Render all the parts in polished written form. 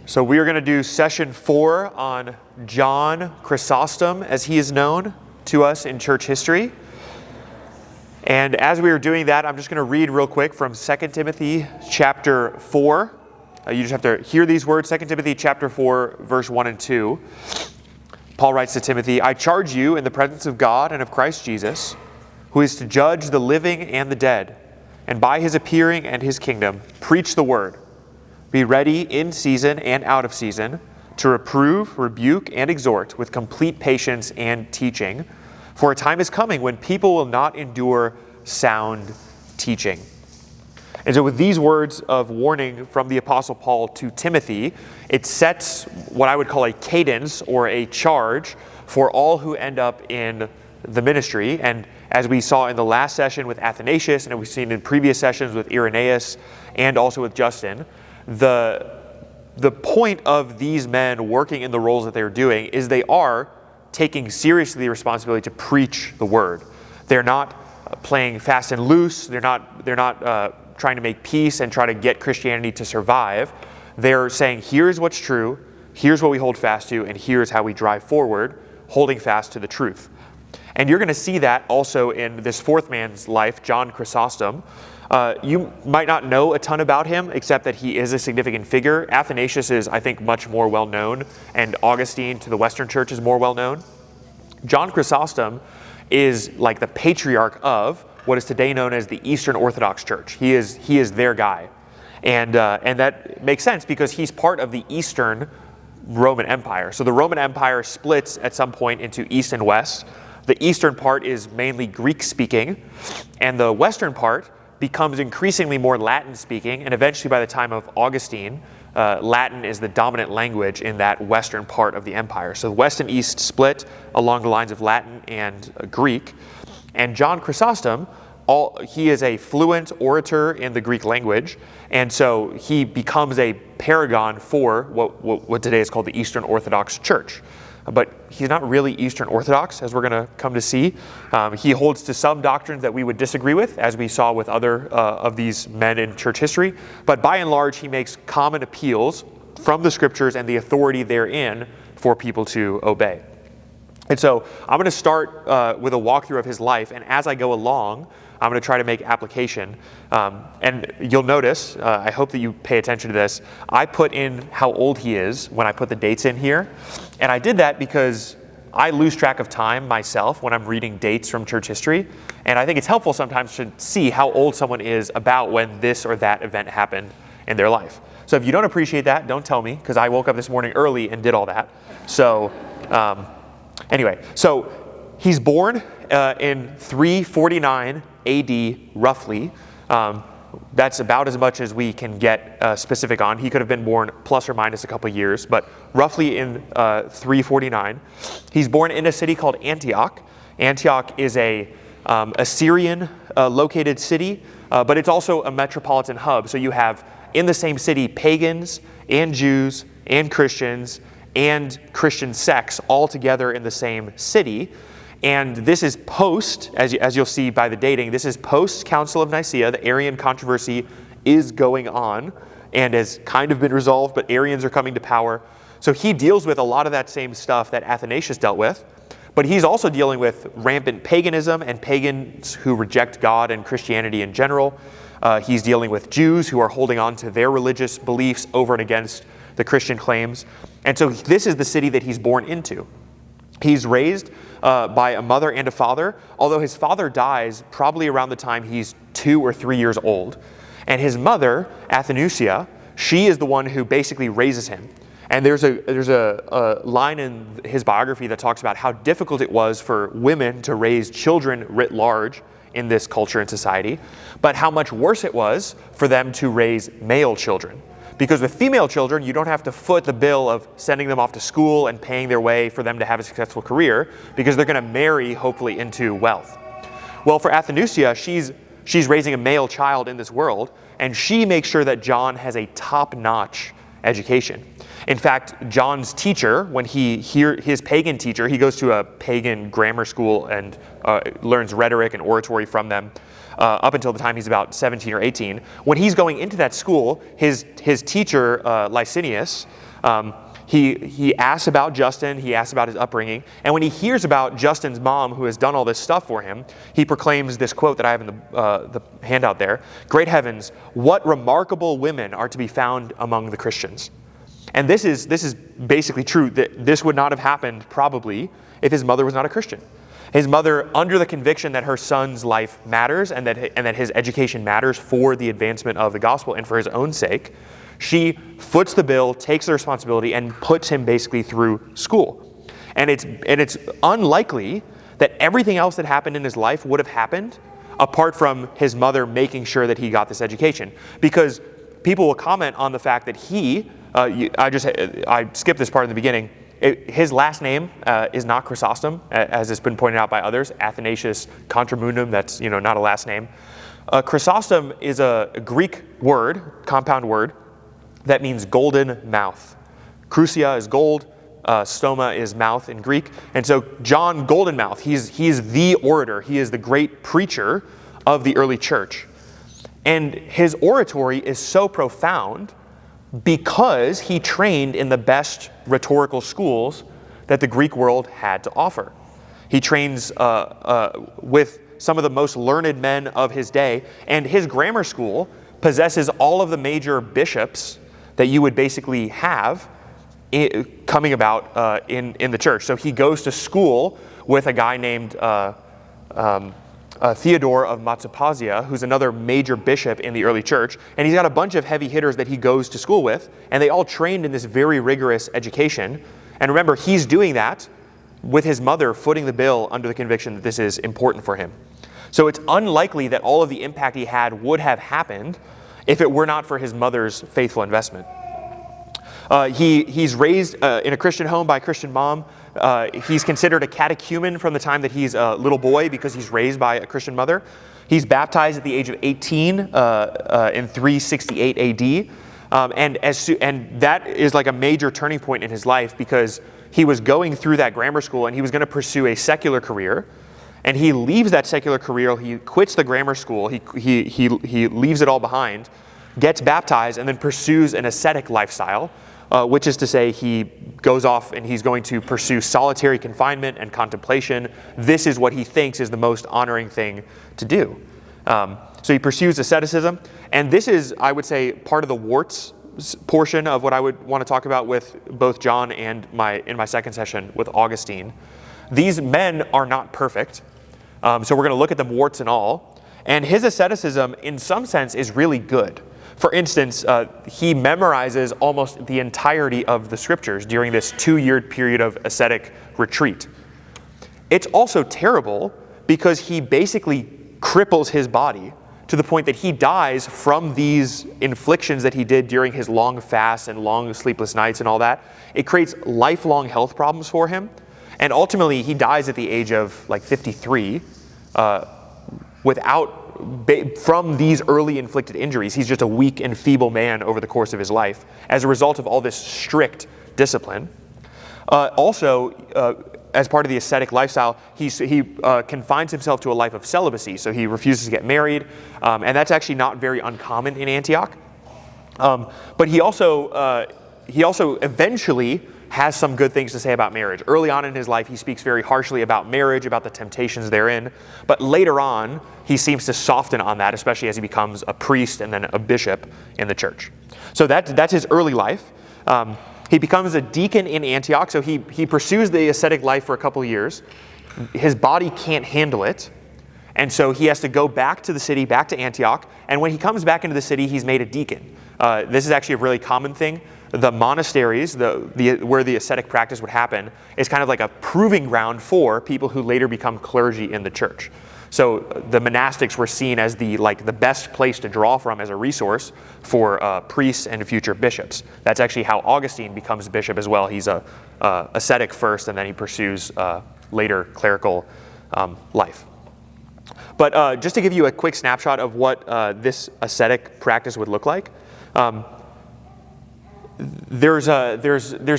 So we are going to do session 4 on John Chrysostom, as he is known to us in church history. And as we are doing that, I'm just going to read real quick from 2 Timothy chapter 4. You just have to hear these words, 2 Timothy chapter 4, verse 1 and 2. Paul writes to Timothy, "I charge you in the presence of God and of Christ Jesus, who is to judge the living and the dead, and by his appearing and his kingdom, preach the word. Be ready in season and out of season to reprove, rebuke, and exhort with complete patience and teaching. For a time is coming when people will not endure sound teaching." And so with these words of warning from the Apostle Paul to Timothy, it sets what I would call a cadence or a charge for all who end up in the ministry. And as we saw in the last session with Athanasius, and we've seen in previous sessions with Irenaeus and also with Justin, the point of these men working in the roles that they're doing is they are taking seriously the responsibility to preach the word. They're not playing fast and loose. They're not trying to make peace and try to get Christianity to survive. They're saying, here's what's true, here's what we hold fast to, and here's how we drive forward, holding fast to the truth. And you're going to see that also in this fourth man's life, John Chrysostom. You might not know a ton about him, except that he is a significant figure. Athanasius is, I think, much more well-known, and Augustine to the Western Church is more well-known. John Chrysostom is like the patriarch of what is today known as the Eastern Orthodox Church. He is their guy. And that makes sense because he's part of the Eastern Roman Empire. So the Roman Empire splits at some point into East and West. The Eastern part is mainly Greek-speaking, and the Western part becomes increasingly more Latin-speaking, and eventually by the time of Augustine, Latin is the dominant language in that Western part of the empire. So the West and East split along the lines of Latin and Greek. And John Chrysostom, he is a fluent orator in the Greek language, and so he becomes a paragon for what today is called the Eastern Orthodox Church. But he's not really Eastern Orthodox, as we're going to come to see. He holds to some doctrines that we would disagree with, as we saw with other of these men in church history. But by and large, he makes common appeals from the scriptures and the authority therein for people to obey. And so I'm going to start with a walkthrough of his life, and as I go along, I'm going to try to make application. And you'll notice, I hope that you pay attention to this, I put in how old he is when I put the dates in here. And I did that because I lose track of time myself when I'm reading dates from church history. And I think it's helpful sometimes to see how old someone is about when this or that event happened in their life. So if you don't appreciate that, don't tell me, because I woke up this morning early and did all that. So anyway, so he's born in 349 AD, roughly. That's about as much as we can get specific on. He could have been born plus or minus a couple years, but roughly in 349. He's born in a city called Antioch. Antioch is a Assyrian located city, but it's also a metropolitan hub. So you have in the same city pagans and Jews and Christians and Christian sects all together in the same city. And this is post, as you'll see by the dating, this is post-Council of Nicaea. The Arian controversy is going on and has kind of been resolved, but Arians are coming to power. So he deals with a lot of that same stuff that Athanasius dealt with, but he's also dealing with rampant paganism and pagans who reject God and Christianity in general. He's dealing with Jews who are holding on to their religious beliefs over and against the Christian claims. And so this is the city that he's born into. He's raised by a mother and a father, although his father dies probably around the time he's 2 or 3 years old. And his mother, Athanusia, she is the one who basically raises him. And there's a line in his biography that talks about how difficult it was for women to raise children writ large in this culture and society, but how much worse it was for them to raise male children. Because with female children, you don't have to foot the bill of sending them off to school and paying their way for them to have a successful career, because they're going to marry, hopefully, into wealth. Well, for Athanusia, she's raising a male child in this world, and she makes sure that John has a top-notch education. In fact, John's teacher, when his pagan teacher, he goes to a pagan grammar school and learns rhetoric and oratory from them up until the time he's about 17 or 18. When he's going into that school, his teacher, Licinius, he asks about Justin, he asks about his upbringing, and when he hears about Justin's mom who has done all this stuff for him, he proclaims this quote that I have in the handout there: "Great heavens, what remarkable women are to be found among the Christians." And this is basically true, that this would not have happened probably if his mother was not a Christian. His mother, under the conviction that her son's life matters and that his education matters for the advancement of the gospel and for his own sake, she foots the bill, takes the responsibility, and puts him basically through school. And it's unlikely that everything else that happened in his life would have happened apart from his mother making sure that he got this education. Because people will comment on the fact that I skipped this part in the beginning. His last name is not Chrysostom, as has been pointed out by others. Athanasius Contramundum, that's not a last name. Chrysostom is a Greek word, compound word, that means golden mouth. Chrysia is gold, stoma is mouth in Greek. And so John Goldenmouth, he's the orator, he is the great preacher of the early church. And his oratory is so profound because he trained in the best rhetorical schools that the Greek world had to offer. He trains with some of the most learned men of his day, and his grammar school possesses all of the major bishops that you would basically have coming about in the church. So he goes to school with a guy named Theodore of Matsupasia, who's another major bishop in the early church, and he's got a bunch of heavy hitters that he goes to school with, and they all trained in this very rigorous education. And remember, he's doing that with his mother footing the bill under the conviction that this is important for him. So it's unlikely that all of the impact he had would have happened if it were not for his mother's faithful investment. He's raised in a Christian home by a Christian mom. He's considered a catechumen from the time that he's a little boy because he's raised by a Christian mother. He's baptized at the age of 18 in 368 AD. And that is like a major turning point in his life because he was going through that grammar school and he was going to pursue a secular career. And he leaves that secular career, he quits the grammar school, he leaves it all behind, gets baptized, and then pursues an ascetic lifestyle, which is to say he goes off and he's going to pursue solitary confinement and contemplation. This is what he thinks is the most honoring thing to do. So he pursues asceticism, and this is, I would say, part of the warts portion of what I would want to talk about with both John and in my second session with Augustine. These men are not perfect. So we're going to look at them warts and all. And his asceticism, in some sense, is really good. For instance, he memorizes almost the entirety of the scriptures during this 2-year period of ascetic retreat. It's also terrible because he basically cripples his body to the point that he dies from these inflictions that he did during his long fasts and long sleepless nights and all that. It creates lifelong health problems for him. And ultimately, he dies at the age of like 53 from these early inflicted injuries. He's just a weak and feeble man over the course of his life as a result of all this strict discipline. Also, as part of the ascetic lifestyle, he confines himself to a life of celibacy. So he refuses to get married, and that's actually not very uncommon in Antioch. But he also eventually has some good things to say about marriage. Early on in his life, he speaks very harshly about marriage, about the temptations therein. But later on, he seems to soften on that, especially as he becomes a priest and then a bishop in the church. So that's his early life. He becomes a deacon in Antioch, so he pursues the ascetic life for a couple of years. His body can't handle it, and so he has to go back to the city, back to Antioch, and when he comes back into the city, he's made a deacon. This is actually a really common thing. The monasteries, where the ascetic practice would happen, is kind of like a proving ground for people who later become clergy in the church. So the monastics were seen as the best place to draw from as a resource for priests and future bishops. That's actually how Augustine becomes bishop as well. He's a ascetic first, and then he pursues later clerical life. But just to give you a quick snapshot of what this ascetic practice would look like, there's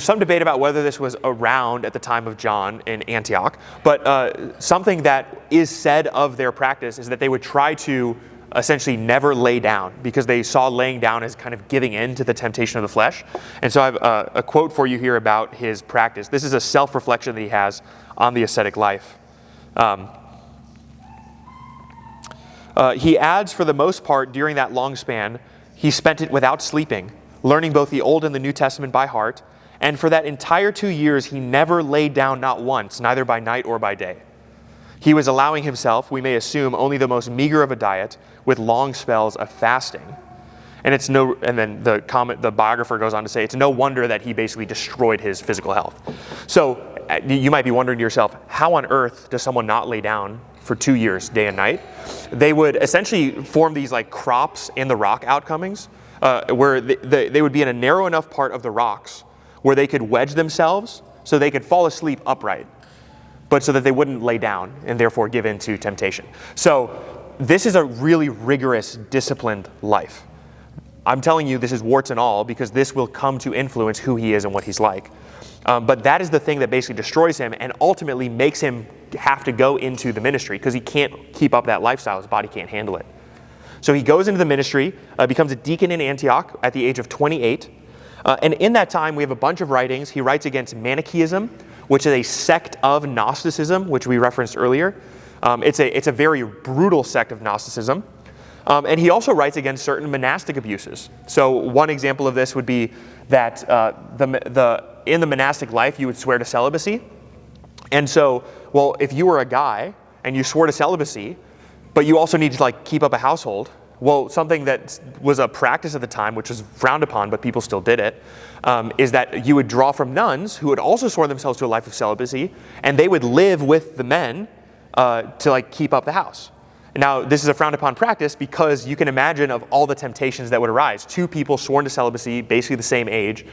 some debate about whether this was around at the time of John in Antioch, but something that is said of their practice is that they would try to essentially never lay down, because they saw laying down as kind of giving in to the temptation of the flesh. And so I have a quote for you here about his practice. This is a self-reflection that he has on the ascetic life. He adds, for the most part, during that long span, he spent it without sleeping, learning both the Old and the New Testament by heart, and for that entire 2 years he never laid down, not once, neither by night or by day. He was allowing himself, we may assume, only the most meager of a diet, with long spells of fasting. And then the biographer goes on to say, it's no wonder that he basically destroyed his physical health. So you might be wondering to yourself, how on earth does someone not lay down for 2 years, day and night? They would essentially form these like crops in the rock outcomings, where they would be in a narrow enough part of the rocks where they could wedge themselves so they could fall asleep upright, but so that they wouldn't lay down and therefore give in to temptation. So this is a really rigorous, disciplined life. I'm telling you this is warts and all, because this will come to influence who he is and what he's like. But that is the thing that basically destroys him and ultimately makes him have to go into the ministry, because he can't keep up that lifestyle. His body can't handle it. So he goes into the ministry, becomes a deacon in Antioch at the age of 28. And in that time, we have a bunch of writings. He writes against Manichaeism, which is a sect of Gnosticism, which we referenced earlier. It's a very brutal sect of Gnosticism. And he also writes against certain monastic abuses. So one example of this would be that in the monastic life, you would swear to celibacy. And so, well, if you were a guy and you swore to celibacy, but you also need to keep up a household, well, something that was a practice at the time, which was frowned upon, but people still did it, is that you would draw from nuns who had also sworn themselves to a life of celibacy, and they would live with the men to keep up the house. Now, this is a frowned upon practice because you can imagine of all the temptations that would arise. Two people sworn to celibacy, basically the same age,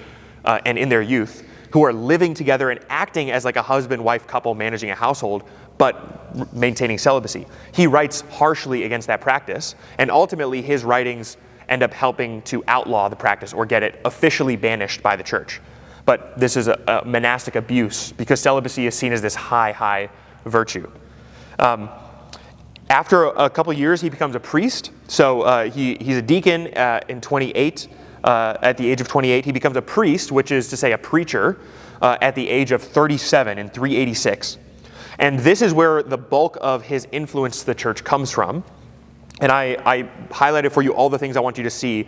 and in their youth, who are living together and acting as like a husband-wife couple managing a household, but maintaining celibacy. He writes harshly against that practice, and ultimately his writings end up helping to outlaw the practice or get it officially banished by the church. But this is a monastic abuse because celibacy is seen as this high virtue. After a couple years, he becomes a priest. So he's a deacon in 28. At the age of 28, he becomes a priest, which is to say a preacher, at the age of 37 in 386. And this is where the bulk of his influence to the church comes from. And I highlighted for you all the things I want you to see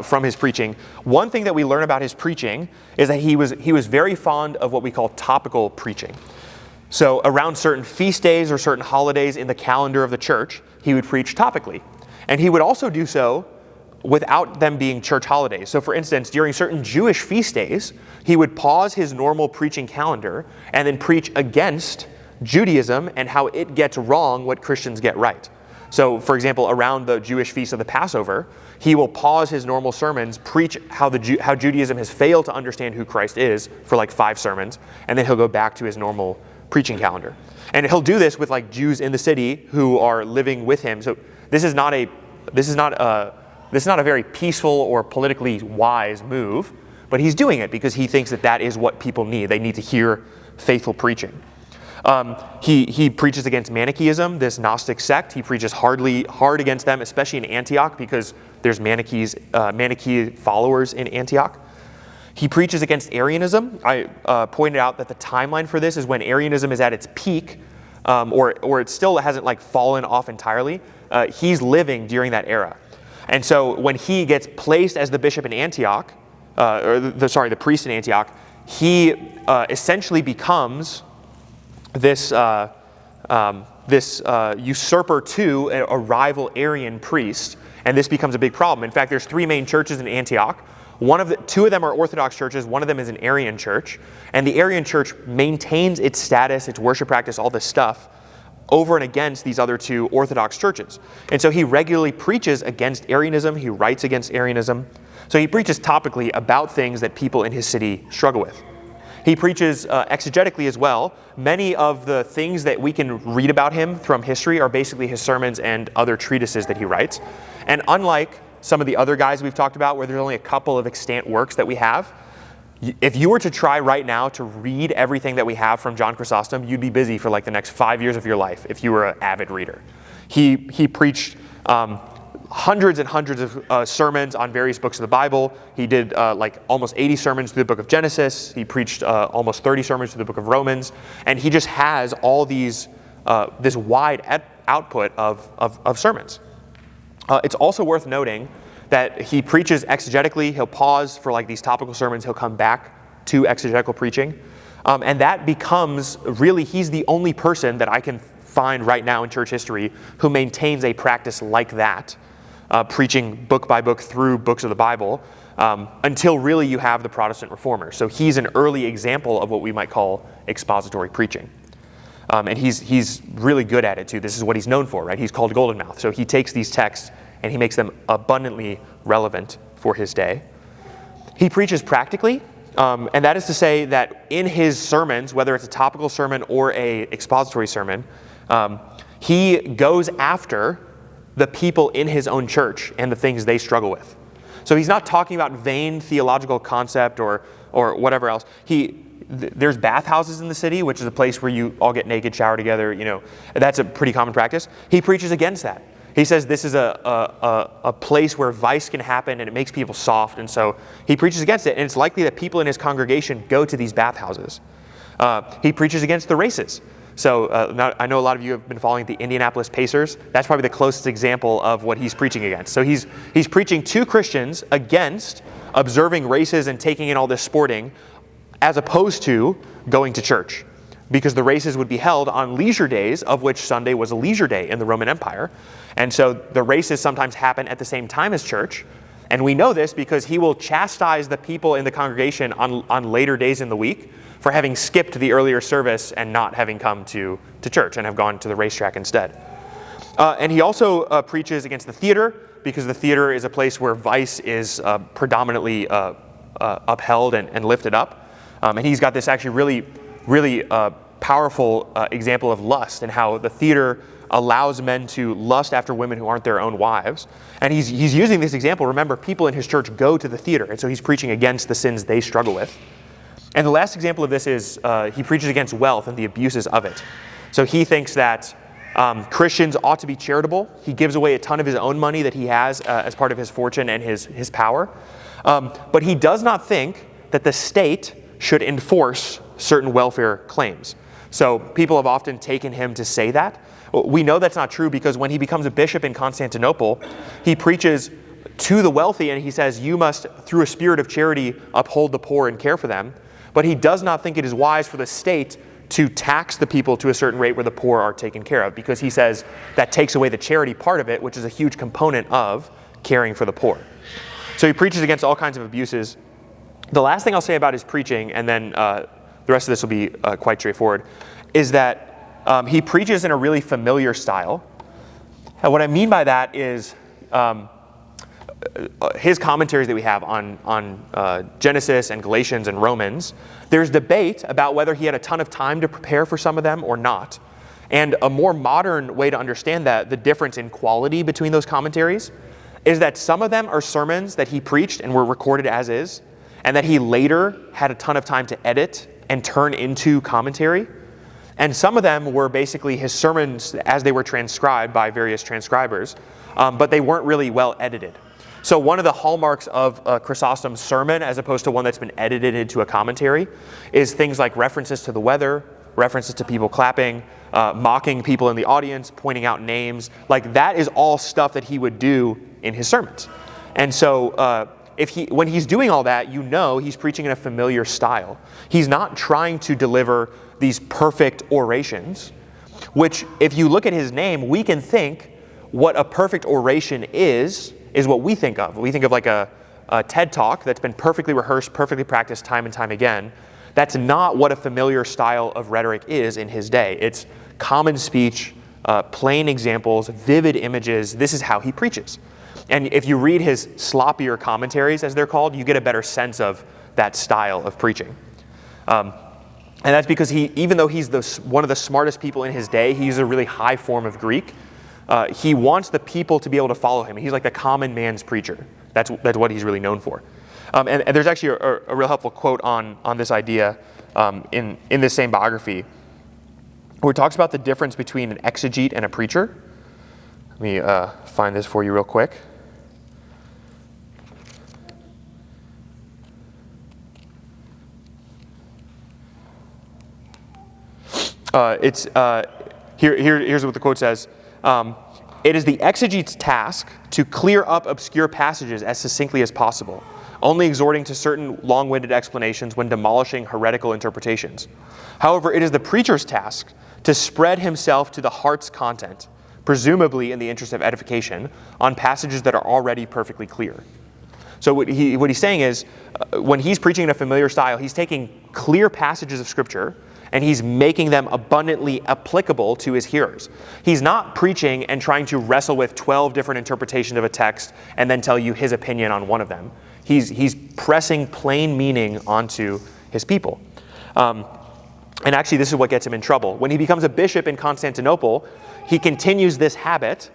from his preaching. One thing that we learn about his preaching is that he was very fond of what we call topical preaching. So around certain feast days or certain holidays in the calendar of the church, he would preach topically. And he would also do so without them being church holidays. So for instance, during certain Jewish feast days, he would pause his normal preaching calendar and then preach against Judaism and how it gets wrong what Christians get right. So for example, around the Jewish feast of the Passover, he will pause his normal sermons, preach how Judaism has failed to understand who Christ is for 5 sermons, and then he'll go back to his normal preaching calendar. And he'll do this with Jews in the city who are living with him. So this is not a very peaceful or politically wise move, but he's doing it because he thinks that is what people need. They need to hear faithful preaching. He preaches against Manichaeism, this Gnostic sect. He preaches hard against them, especially in Antioch, because there's Manichae followers in Antioch. He preaches against Arianism. I pointed out that the timeline for this is when Arianism is at its peak, or it still hasn't fallen off entirely. He's living during that era. And so when he gets placed as the bishop in Antioch, the priest in Antioch, he essentially becomes this usurper to a rival Arian priest, and this becomes a big problem. In fact, there's 3 main churches in Antioch. 2 of them are Orthodox churches, one of them is an Arian church, and the Arian church maintains its status, its worship practice, all this stuff, over and against these other 2 Orthodox churches. And so he regularly preaches against Arianism, he writes against Arianism. So he preaches topically about things that people in his city struggle with. He preaches exegetically as well. Many of the things that we can read about him from history are basically his sermons and other treatises that he writes. And unlike some of the other guys we've talked about, where there's only a couple of extant works that we have. If you were to try right now to read everything that we have from John Chrysostom, you'd be busy for like the next 5 years of your life if you were an avid reader. He preached hundreds and hundreds of sermons on various books of the Bible. He did like almost 80 sermons through the book of Genesis. He preached almost 30 sermons through the book of Romans. And he just has all these, this wide output of sermons. It's also worth noting that he preaches exegetically. He'll pause for like these topical sermons. He'll come back to exegetical preaching. And that becomes really, he's the only person that I can find right now in church history who maintains a practice like that, preaching book by book through books of the Bible, until really you have the Protestant reformers. So he's an early example of what we might call expository preaching. And he's really good at it too. This is what he's known for, right? He's called Golden Mouth. So he takes these texts and he makes them abundantly relevant for his day. He preaches practically, and that is to say that in his sermons, whether it's a topical sermon or a expository sermon, he goes after the people in his own church and the things they struggle with. So he's not talking about vain theological concept or whatever else. There's bathhouses in the city, which is a place where you all get naked, shower together. You know, that's a pretty common practice. He preaches against that. He says this is a place where vice can happen and it makes people soft, and so he preaches against it. And it's likely that people in his congregation go to these bathhouses. He preaches against the races. So I know a lot of you have been following the Indianapolis Pacers. That's probably the closest example of what he's preaching against. So he's preaching to Christians against observing races and taking in all this sporting, as opposed to going to church, because the races would be held on leisure days, of which Sunday was a leisure day in the Roman Empire. And so the races sometimes happen at the same time as church. And we know this because he will chastise the people in the congregation on later days in the week for having skipped the earlier service and not having come to church and have gone to the racetrack instead. And he also preaches against the theater, because the theater is a place where vice is predominantly upheld and lifted up. And he's got this actually really powerful example of lust and how the theater allows men to lust after women who aren't their own wives. And he's using this example. Remember, people in his church go to the theater, and so he's preaching against the sins they struggle with. And the last example of this is he preaches against wealth and the abuses of it. So he thinks that Christians ought to be charitable. He gives away a ton of his own money that he has as part of his fortune and his power. But he does not think that the state should enforce certain welfare claims. So people have often taken him to say that. We know that's not true because when he becomes a bishop in Constantinople, he preaches to the wealthy and he says, you must, through a spirit of charity, uphold the poor and care for them. But he does not think it is wise for the state to tax the people to a certain rate where the poor are taken care of, because he says that takes away the charity part of it, which is a huge component of caring for the poor. So he preaches against all kinds of abuses. The last thing I'll say about his preaching, and then the rest of this will be quite straightforward, is that he preaches in a really familiar style. And what I mean by that is his commentaries that we have on Genesis and Galatians and Romans, there's debate about whether he had a ton of time to prepare for some of them or not. And a more modern way to understand that, the difference in quality between those commentaries, is that some of them are sermons that he preached and were recorded as is, and that he later had a ton of time to edit and turn into commentary. And some of them were basically his sermons as they were transcribed by various transcribers, but they weren't really well edited. So one of the hallmarks of Chrysostom's sermon, as opposed to one that's been edited into a commentary, is things like references to the weather, references to people clapping, mocking people in the audience, pointing out names. Like, that is all stuff that he would do in his sermons. And so when he's doing all that, you know he's preaching in a familiar style. He's not trying to deliver these perfect orations, which, if you look at his name, we can think what a perfect oration is what we think of. We think of like a TED Talk that's been perfectly rehearsed, perfectly practiced time and time again. That's not what a familiar style of rhetoric is in his day. It's common speech, plain examples, vivid images. This is how he preaches. And if you read his sloppier commentaries, as they're called, you get a better sense of that style of preaching. And that's because even though he's one of the smartest people in his day, he uses a really high form of Greek. He wants the people to be able to follow him. He's like the common man's preacher. That's what he's really known for. And there's actually a real helpful quote on this idea in this same biography, where it talks about the difference between an exegete and a preacher. Let me find this for you real quick. Here's what the quote says. It is the exegete's task to clear up obscure passages as succinctly as possible, only exhorting to certain long-winded explanations when demolishing heretical interpretations. However, it is the preacher's task to spread himself to the heart's content, presumably in the interest of edification, on passages that are already perfectly clear. So what he's saying is, when he's preaching in a familiar style, he's taking clear passages of Scripture and he's making them abundantly applicable to his hearers. He's not preaching and trying to wrestle with 12 different interpretations of a text and then tell you his opinion on one of them. He's pressing plain meaning onto his people. And actually, this is what gets him in trouble. When he becomes a bishop in Constantinople, he continues this habit,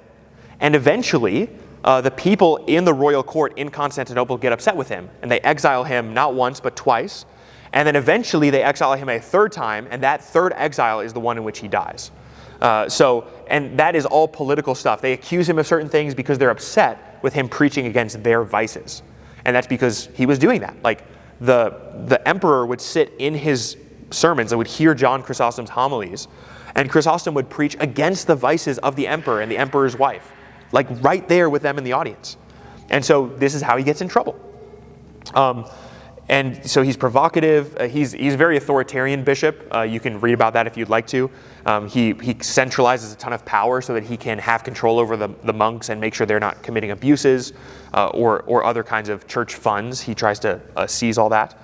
and eventually the people in the royal court in Constantinople get upset with him, and they exile him not once but twice. And then eventually they exile him a third time, and that third exile is the one in which he dies. And that is all political stuff. They accuse him of certain things because they're upset with him preaching against their vices. And that's because he was doing that. Like, the emperor would sit in his sermons and would hear John Chrysostom's homilies, and Chrysostom would preach against the vices of the emperor and the emperor's wife, like right there with them in the audience. And so this is how he gets in trouble. And so he's provocative. He's a very authoritarian bishop. You can read about that if you'd like to. He centralizes a ton of power so that he can have control over the monks and make sure they're not committing abuses or other kinds of church funds. He tries to seize all that.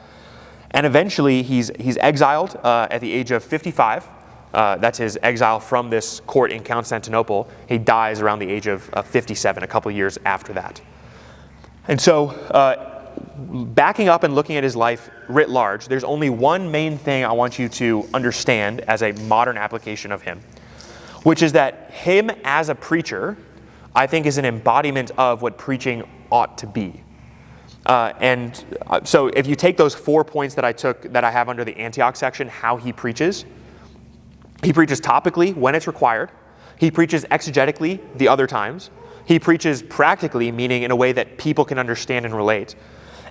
And eventually he's exiled at the age of 55. That's his exile from this court in Constantinople. He dies around the age of 57, a couple years after that. And so backing up and looking at his life writ large, there's only one main thing I want you to understand as a modern application of him, which is that him as a preacher, I think, is an embodiment of what preaching ought to be. So if you take those 4 points that I have under the Antioch section, how he preaches topically when it's required. He preaches exegetically the other times. He preaches practically, meaning in a way that people can understand and relate.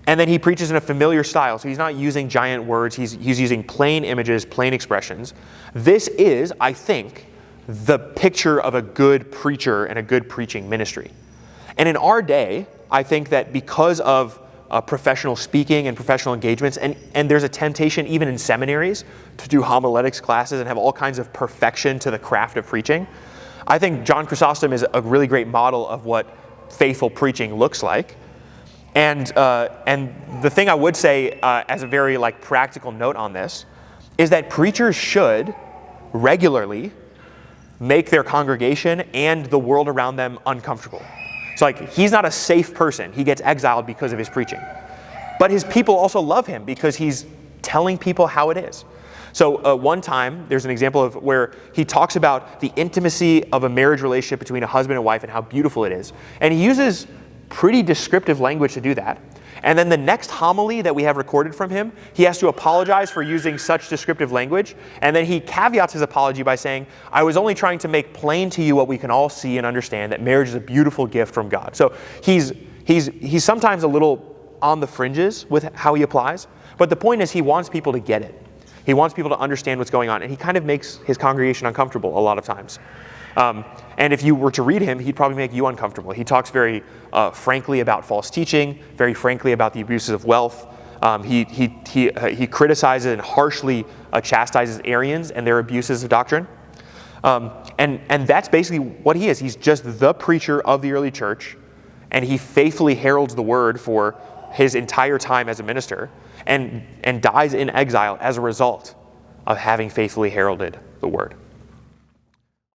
And then he preaches in a familiar style, so he's not using giant words. He's using plain images, plain expressions. This is, I think, the picture of a good preacher and a good preaching ministry. And in our day, I think that because of professional speaking and professional engagements, and there's a temptation even in seminaries to do homiletics classes and have all kinds of perfection to the craft of preaching, I think John Chrysostom is a really great model of what faithful preaching looks like. And the thing I would say as a very practical note on this is that preachers should regularly make their congregation and the world around them uncomfortable. So he's not a safe person. He gets exiled because of his preaching. But his people also love him because he's telling people how it is. So one time, there's an example of where he talks about the intimacy of a marriage relationship between a husband and wife and how beautiful it is. And he uses pretty descriptive language to do that. And then the next homily that we have recorded from him, he has to apologize for using such descriptive language. And then he caveats his apology by saying, I was only trying to make plain to you what we can all see and understand, that marriage is a beautiful gift from God. So he's sometimes a little on the fringes with how he applies. But the point is, he wants people to get it. He wants people to understand what's going on. And he kind of makes his congregation uncomfortable a lot of times. And if you were to read him, he'd probably make you uncomfortable. He talks very frankly about false teaching, very frankly about the abuses of wealth. He criticizes and harshly chastises Arians and their abuses of doctrine. And that's basically what he is. He's just the preacher of the early church, and he faithfully heralds the word for his entire time as a minister, and dies in exile as a result of having faithfully heralded the word.